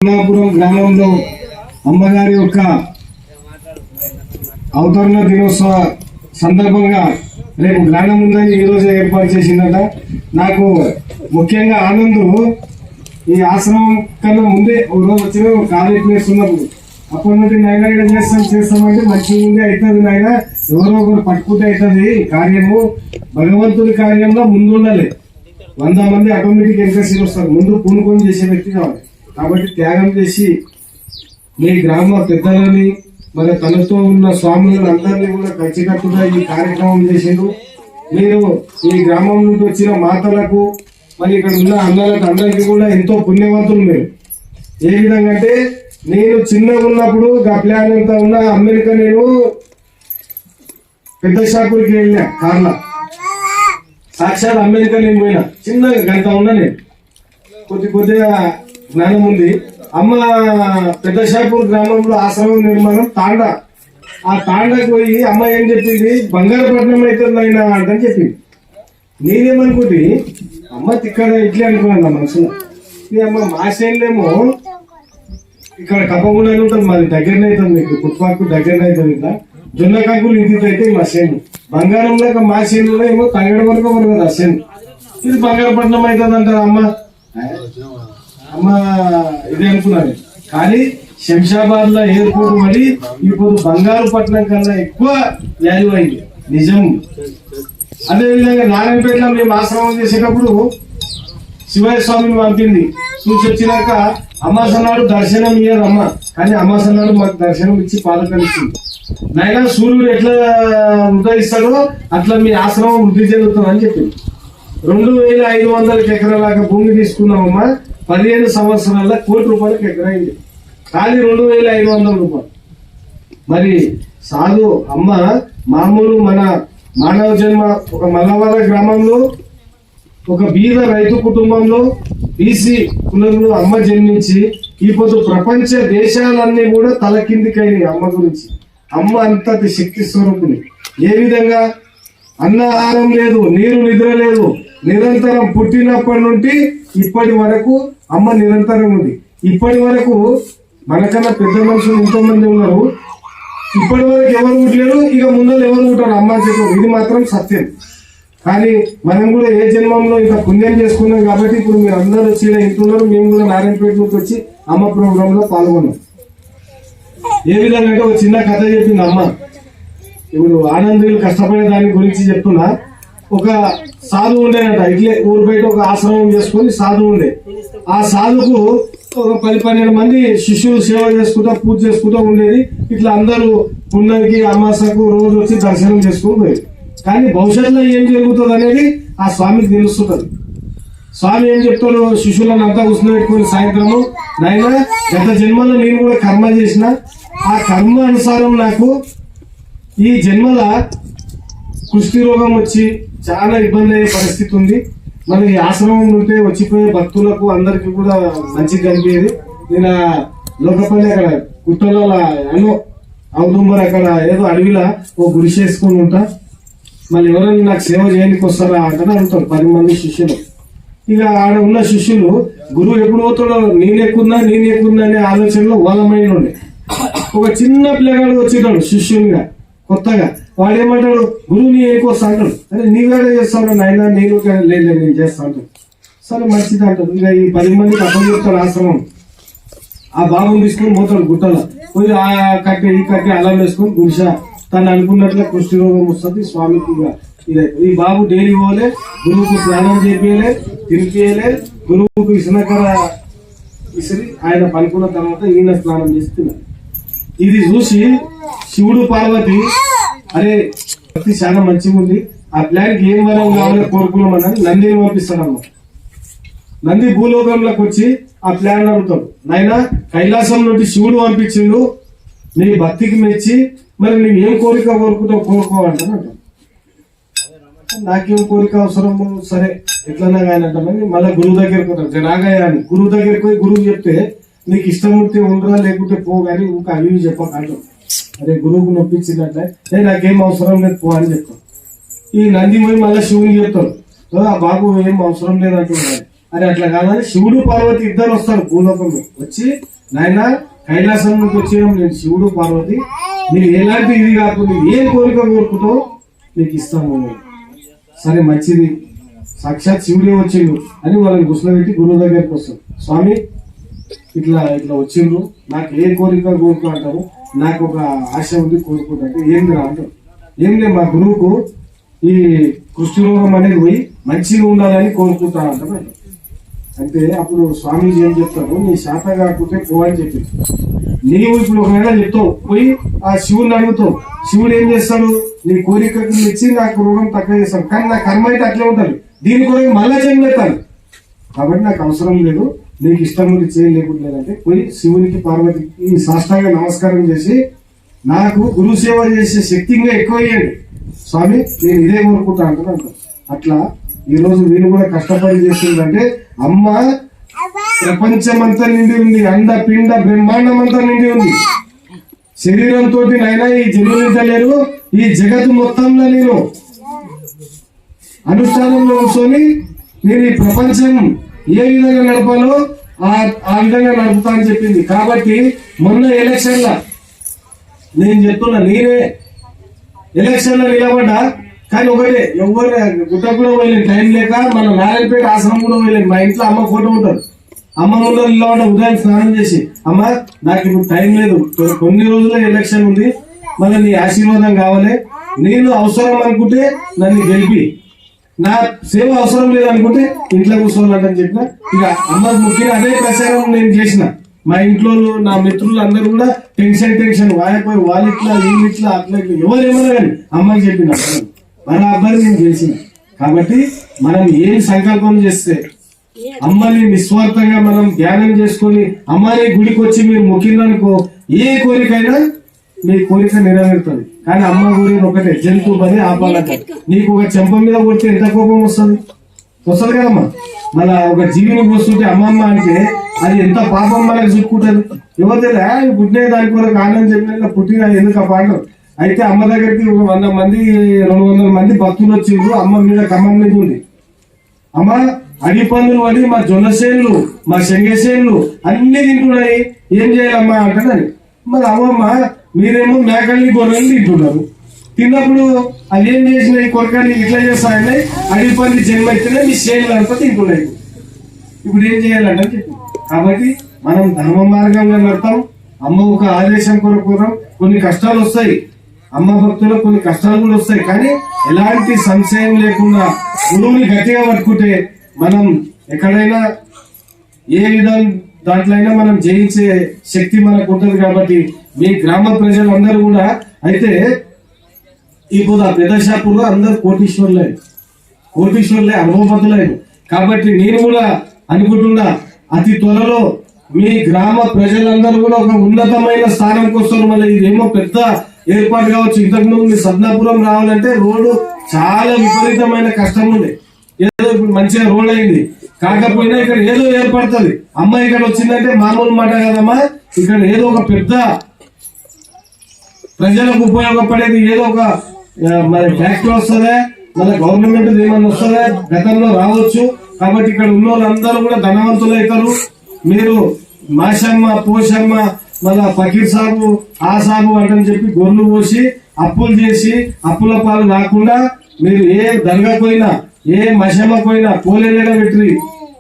అమలాపురం గ్రామంలో అమ్మగారి యొక్క అవతరణ దినోత్సవ సందర్భంగా రేపు గ్రామం ఉందని ఈ రోజు ఏర్పాటు చేసిందట. నాకు ముఖ్యంగా ఆనంద్ ఈ ఆశ్రమం కన్నా ముందే ఒక రోజు వచ్చిన కాలేజ్ ప్లేస్ ఉన్నప్పుడు అప్పటి నుండి నాయన ఇక్కడ చేస్తామంటే మంచిగా ఉంది, అవుతుంది నాయన, ఎవరో ఒకరు పట్టుకుంటే అవుతుంది కార్యము, భగవంతుడి కార్యంలో ముందు ఉండాలి. 100 మంది ఆటోమేటిక్ ఎంకరేజ్ వస్తారు, ముందు పూనుకొని చేసే వ్యక్తి కావాలి. కాబట్టి త్యాగం చేసి మీ గ్రామ పెద్దలని మరి తనతో ఉన్న స్వాములను అందరినీ కూడా ఖచ్చితంగా ఈ కార్యక్రమం చేసిండు. మీరు ఈ గ్రామం నుండి వచ్చిన మాతలకు మరి ఇక్కడ ఉన్న అన్నలకు అందరికీ కూడా ఎంతో పుణ్యవంతులు. మీరు ఏ విధంగా అంటే నేను చిన్నగా ఉన్నప్పుడు ప్లాన్ అంతా ఉన్న అమెరికా నేను పెద్ద షాపులకి వెళ్ళినా కార్లా, సాక్షాత్ అమెరికా నేను పోయినా, చిన్నగా గంట ఉన్నా, నేను కొద్దిగా జ్ఞానం ఉంది. అమ్మ పెద్ద షాపూర్ గ్రామంలో ఆశ్రమం నిర్మాణం తాండా, ఆ తాండాకి పోయి అమ్మ ఏం చెప్పింది, బంగారపట్నం అవుతుంది అయినా అంటని చెప్పింది. నేనేమనుకుంటే అమ్మ తిక్కడ ఇట్లే అనుకున్నా మనసులో. అమ్మ మా శైలేమో ఇక్కడ కప్పకుండా ఉంటుంది, మాది దగ్గరనే అవుతుంది, మీకు ఫుట్పాత్ దగ్గరనే అవుతుంది. ఇట్లా జొన్న కంకులు ఇంటికి అయితే మా శైలి బంగారంలో మా శైలిలో ఏమో తగ్గడం వరకు మనకు ఆ శైలి ఇది బంగారపట్నం అవుతుంది అంటారు అమ్మ. అమ్మ ఇదే అనుకున్నాను. కానీ శంషాబాద్ లో ఎయిర్పోర్ట్ పడి ఇప్పుడు బంగారు పట్నం కన్నా ఎక్కువ వాల్యూ అయింది, నిజం. అదేవిధంగా నారాయణపేటలో మేము ఆశ్రమం చేసేటప్పుడు శివయ్య స్వామిని పంపింది. చూసి వచ్చినాక అమాస నాడు దర్శనం ఇయ్యారు అమ్మ, కానీ అమాస నాడు మాకు దర్శనం ఇచ్చి పాలకలిస్తుంది. నాయన సూర్యుడు ఎట్లా ఉదయిస్తాడో అట్లా మీ ఆశ్రమం వృద్ధి చెందుతుంది అని చెప్పింది. 2500 ఎకరాల భూమి తీసుకున్నామమ్మా, 15 సంవత్సరాల ₹1,00,00,000 ఎకరైంది, కానీ 2500 రూపాయలు. మరి సాధు అమ్మ మామూలు మన మానవ జన్మ ఒక మల్లవర గ్రామంలో ఒక బీద రైతు కుటుంబంలో బీసీ కులంలో అమ్మ జన్మించి ఇప్పుడు ప్రపంచ దేశాలన్నీ కూడా తలకిందికైనాయి అమ్మ గురించి. అమ్మ అంతటి శక్తి స్వరూపుని. ఏ విధంగా అన్నాహారం లేదు, నీరు నిద్ర లేదు, నిరంతరం పుట్టినప్పటి నుండి ఇప్పటి వరకు అమ్మ నిరంతరం ఉంది. ఇప్పటి వరకు మనకన్నా పెద్ద మనుషులు ఎంతో మంది ఉన్నారు, ఇప్పటి వరకు ఎవరు పుట్టలేరు, ఇక ముందర ఎవరు పుట్టారు అమ్మ చెప్పారు. ఇది మాత్రం సత్యం. కానీ మనం కూడా ఏ జన్మంలో ఇంత పుణ్యం చేసుకున్నాం కాబట్టి ఇప్పుడు మీరు అందరూ వచ్చి ఇంటున్నారు. మేము కూడా నారాయణపేట నుంచి వచ్చి అమ్మ ప్రోగ్రామ్ లో పాల్గొన్నాం. ఏ విధంగా అంటే ఒక చిన్న కథ చెప్పింది అమ్మ. ఇప్పుడు ఆనందీయులు కష్టపడే దాని గురించి చెప్తున్నా. ఒక సాధువు ఉండేనట, ఇట్లే ఊరు బయట ఒక ఆశ్రమం చేసుకుని సాధువు ఉండే. ఆ సాధుకు ఒక 10-12 మంది శిష్యులు సేవ చేసుకుంటా పూజ చేసుకుంటా ఉండేది. ఇట్లా అందరూ పుణ్యానికి అమాసకు రోజు వచ్చి దర్శనం చేసుకుని పోయేది. కానీ భవిష్యత్తులో ఏం జరుగుతుంది అనేది ఆ స్వామికి తెలుస్తుంటది. స్వామి ఏం చెప్తాడు, శిష్యులను అంతా కూర్చుని పెట్టుకుని సాయంత్రము, నాయన గత జన్మలో నేను కూడా కర్మ చేసిన, ఆ కర్మ అనుసారం నాకు ఈ జన్మల కుష్టి రోగం వచ్చి చాలా ఇబ్బంది అయ్యే పరిస్థితి ఉంది. మరి ఈ ఆశ్రమం ఉంటే వచ్చిపోయే భక్తులకు అందరికి కూడా మంచిగా కనిపించేది. నేను లోకపల్లి అక్కడ కుట్టలో అనో అవుతుంబర్ అక్కడ ఏదో అడవిలా ఓ గుడి చేసుకుని ఉంటా, మళ్ళీ ఎవరైనా నాకు సేవ చేయడానికి వస్తారా అంటే అడుగుతారు 10 మంది శిష్యులు. ఇక ఆడ ఉన్న శిష్యులు గురువు ఎప్పుడు పోతాడో నేను ఎక్కున్నా అనే ఆలోచనలో వాళ్ళమైన ఉండే. ఒక చిన్న పిల్లగాడు వచ్చేటాడు శిష్యునిగా కొత్తగా. వాడేమంటాడు, గురువు నీ ఎక్కువ వస్తా అంటాడు. అరే నీవేడే చేస్తాను నాయన, నేను లేదు నేను చేస్తా అంటాడు. సరే మంచిది అంటాడు. ఇక ఈ 10 మందికి అప్పని చెప్తాడు ఆశ్రమం. ఆ బాబుని తీసుకొని పోతాడు గుట్టలో పోయి ఆ కట్టె ఈ కట్టె అలా వేసుకొని గుడిస తను అనుకున్నట్లే కుష్టి రోగం వస్తుంది స్వామికి. ఈ బాబు డైలీ పోలే, గురువుకు స్నానం చేపియలే, తినిపియలే, గురువుకు ఇసునకర ఇసిరి ఆయన పనుకున్న తర్వాత ఈయన స్నానం చేస్తున్నారు. ఇది చూసి శివుడు పార్వతి అరే భక్తి చాలా మంచిగా ఉంది, ఆ ప్లాన్కి ఏం వరం కావాలో కోరుకున్నామని నందిని పంపిస్తాడమ్మ. నంది భూలోకంలోకి వచ్చి ఆ ప్లాన్ అడుగుతాడు, నాయన కైలాసం నుండి శివుడు పంపించిండు, నీ భక్తికి మెచ్చి మరి నేను ఏం కోరిక కోరుకుంటావు కోరుకోవాలంటాను. నాకేం కోరిక అవసరము, సరే ఎట్లన్నా కానీ అంటామని మళ్ళీ గురువు దగ్గరికి పోతాను. రాగాయ అని గురువు దగ్గరికి పోయి గురువు చెప్తే నీకు ఇష్టం ఉంటే ఉండరా లేకుంటే పో, కానీ ఇంకా అవి చెప్పకంటాం. అరే గురువుకు నొప్పించిందంటే నాకేం అవసరం లేదు పో అని చెప్తాను. ఈ నంది పోయి మళ్ళీ శివుని చెప్తాడు, ఆ బాబు ఏం అవసరం లేదంటున్నాడు. అని అట్లా కాదని శివుడు పార్వతి ఇద్దరు వస్తారు భూలోకంలో వచ్చి, నాయన కైలాసం నుంచి వచ్చినాం నేను శివుడు పార్వతి, నీకు ఎలాంటి ఇది కాకుండా ఏం కోరిక కోరుకుంటావు నీకు ఇస్తాము. సరే మంచిది, సాక్షాత్ శివుడే వచ్చిండు అని వాళ్ళని కూర్చోబెట్టి గురువు దగ్గరికి వస్తారు. స్వామి ఇట్లా ఇట్లా వచ్చిండ్రు, నాకు ఏ కోరిక కోరుకో అంటారు, నాకు ఒక ఆశ ఉంది కోరుకుంటే ఏంది రా అంటారు. ఏం లేదు మా గురువుకు ఈ కృష్ణ రోగం అనేది పోయి మంచిగా ఉండాలని కోరుకుంటా అంటారు. అంటే అప్పుడు స్వామీజీ ఏం చెప్తారు, నీ శాత కాకుంటే పోవని చెప్పి, నీవు ఇప్పుడు ఒకవేళ చెప్తావు పోయి ఆ శివుని అడుగుతావు, శివుడు ఏం చేస్తాడు నీ కోరికకు మెచ్చి నాకు రోగం తక్కువ చేస్తాడు, కానీ నా కర్మ అయితే అట్లే ఉంటుంది, దీని కొరకు మళ్ళా జన్మెత్తాను, కాబట్టి నాకు అవసరం లేదు, నీకు ఇష్టం ఉంది చేయలేకుంటే పోయి శివునికి పార్వతికి సాష్టాంగ నమస్కారం చేసి నాకు గురు సేవ చేసే శక్తి ఇంకా ఎక్కువ అయ్యండి స్వామి, నేను ఇదే కోరుకుంటా అంటారు. అట్లా ఈ రోజు వీళ్ళు కూడా కష్టపడి చేస్తుందంటే అమ్మ ప్రపంచమంతా నిండి ఉంది, అండ పిండ బ్రహ్మాండం అంతా నిండి ఉంది. శరీరంతో నైనా ఈ జన్మలించలేరు, ఈ జగత్తు మొత్తంలో నేను అనుష్ఠానంలో కూర్చొని నేను ఈ ప్రపంచం ఏ విధంగా నడపాలో ఆ విధంగా నడుపుతా అని చెప్పింది. కాబట్టి మొన్న ఎలక్షన్ల నేను చెప్తున్నా, నేనే ఎలక్షన్ లో నిలబడ్డా, కానీ ఒకటే ఎవరు గుట్ట కూడా పోయలేను, టైం లేక మన నారాయణపేట ఆశ్రమం కూడా పోయలేను. మా ఇంట్లో అమ్మ ఫోటో ఉంటుంది, అమ్మ ముందు నిలబడ్డా ఉదయం స్నానం చేసి, అమ్మ నాకు ఇప్పుడు టైం లేదు, కొన్ని రోజుల్లో ఎలక్షన్ ఉంది, మళ్ళీ నీ ఆశీర్వాదం కావాలి, నేను అవసరం అనుకుంటే నన్ను గెలిపి, నా సేవ అవసరం లేదనుకుంటే ఇంట్లో కూర్చోవాలంటని చెప్పిన. ఇక అమ్మకు ముఖ్యంగా అదే ప్రచారం నేను చేసిన. మా ఇంట్లో నా మిత్రులు అందరూ కూడా టెన్షన్ వాయపోయి వాళ్ళు ఇట్లా వీళ్ళు ఇట్లా అట్లా ఇట్లా ఎవరేమన్నా కానీ అమ్మకి చెప్పిన బరాబర్ నేను చేసిన. కాబట్టి మనం ఏం సంకల్పం చేస్తే అమ్మని నిస్వార్థంగా మనం ధ్యానం చేసుకొని అమ్మని గుడికి వచ్చి మీరు మొక్కిందనుకో, ఏ కోరికైనా నీ కోరిక నెరవేరుతుంది. కానీ అమ్మ కోరిక ఒకటే, జంతువు పని ఆపాలంట. నీకు ఒక చెంప మీద కొడితే ఎంత కోపం వస్తుంది కదమ్మా. మన ఒక జీవిని పోస్తుంటే అమ్మమ్మ అంటే అది ఎంత పాపం మనకు చుట్టుకుంటుంది. ఎవరిదైనా పుట్టిన దాని కొరకు ఆనందం చెప్పిన పుట్టిన ఎందుకు ఆ పాటలు. అయితే అమ్మ దగ్గరికి 100 మంది 200 మంది భక్తులు వచ్చిండ్రు, అమ్మ మీద కమ్మం మీద ఉంది. అమ్మ అడి పనులు అని మా జొన్న చేనులు మా శనగ చేనులు అన్ని తింటున్నాయి, ఏం చేయాలమ్మా అంటదని. మరి అమ్మమ్మ మీరేమో మేకల్ని గొర్రెల్ని తింటున్నారు, తిన్నప్పుడు అది ఏం చేసినాయి కొరకని ఇట్లా చేస్తాయండి, అడి పనులు జన్మ ఇచ్చినా మీ చేనులు అంతా తింటున్నాయి, ఇప్పుడు ఏం చేయాలంటే చెప్పి. కాబట్టి మనం ధర్మ మార్గంగా నడతాం, అమ్మ ఒక ఆదేశం కొరకు కొన్ని కష్టాలు వస్తాయి, అమ్మ భక్తులకు కొన్ని కష్టాలు కూడా వస్తాయి, కానీ ఎలాంటి సంశయం లేకుండా గురువుని గట్టిగా పట్టుకుంటే మనం ఎక్కడైనా ఏ విధంగా దాంట్లో అయినా మనం జయించే శక్తి మనకు ఉంటుంది. కాబట్టి మీ గ్రామ ప్రజలందరూ కూడా అయితే ఇప్పుడు ఆ పెద్దషాపూర్లో అందరు కోటీశ్వర్లే అనుభవపతులైన. కాబట్టి నేను కూడా అనుకుంటున్నా అతి త్వరలో మీ గ్రామ ప్రజలందరూ కూడా ఒక ఉన్నతమైన స్థానంకి వస్తారు. మళ్ళీ ఇదేమో పెద్ద ఏర్పాటు కావచ్చు. ఇంతకుముందు మీ సద్నాపురం రావాలంటే రోడ్డు చాలా విపరీతమైన కష్టం ఉంది, ఏదో ఇప్పుడు మంచిగా రోడ్ అయింది, కాకపోయినా ఇక్కడ ఏదో ఏర్పడుతుంది. అమ్మ ఇక్కడ వచ్చిందంటే మామూలు మాట కదమ్మా, ఇక్కడ ఏదో ఒక పెద్ద ప్రజలకు ఉపయోగపడేది ఏదో ఒక మన ఫ్యాక్టరీ వస్తుందా, మన గవర్నమెంట్ ఏమన్నా వస్తుందా, గతంలో రావచ్చు. కాబట్టి ఇక్కడ ఉన్న వాళ్ళందరూ కూడా ధనవంతులు అవుతారు. మీరు మాషమ్మ పోషమ్మ మళ్ళా ఫకీర్ సాబు ఆ సాబు అంటని చెప్పి గొర్రెలు పోసి అప్పులు చేసి అప్పుల పాలు కాకుండా మీరు ఏ దర్గా పోయినా ఏ మషమ్మ పోయినా పోలేజా పెట్టి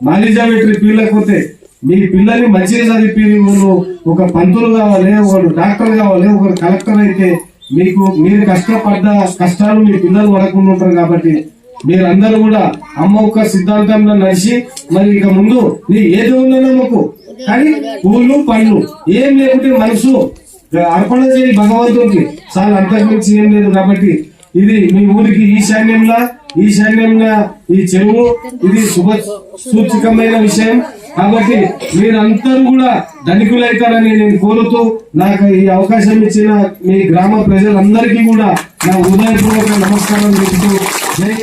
మాలిజా పెట్టి పిల్లకపోతే మీ పిల్లల్ని మంచిగా చదివి ఒక పంతులు కావాలి, ఒకడు డాక్టర్ కావాలి, ఒకరు కలెక్టర్ అయితే మీరు కష్టపడ్డ కష్టాలు మీ పిల్లలు పడకుండా ఉంటారు. కాబట్టి మీరందరూ కూడా అమ్మ ఒక్క సిద్ధాంతంలో నడిచి మరి ఇక ముందు నీ ఏదో ఉందో నమ్మకు, కానీ పూలు పండ్లు ఏం లేకుంటే మనసు అర్పణ చేయి భగవంతుడికి, చాలా అంతకుమించి ఏం లేదు. కాబట్టి ఇది మీ ఊరికి ఈశాన్యంగా ఈ చెరువు ఇది శుభ సూచకమైన విషయం. కాబట్టి మీరందరూ కూడా ధనికులైతారని నేను కోరుతూ నాకు ఈ అవకాశం ఇచ్చిన మీ గ్రామ ప్రజలందరికీ కూడా నా హృదయపూర్వక నమస్కారం చెప్తూ జై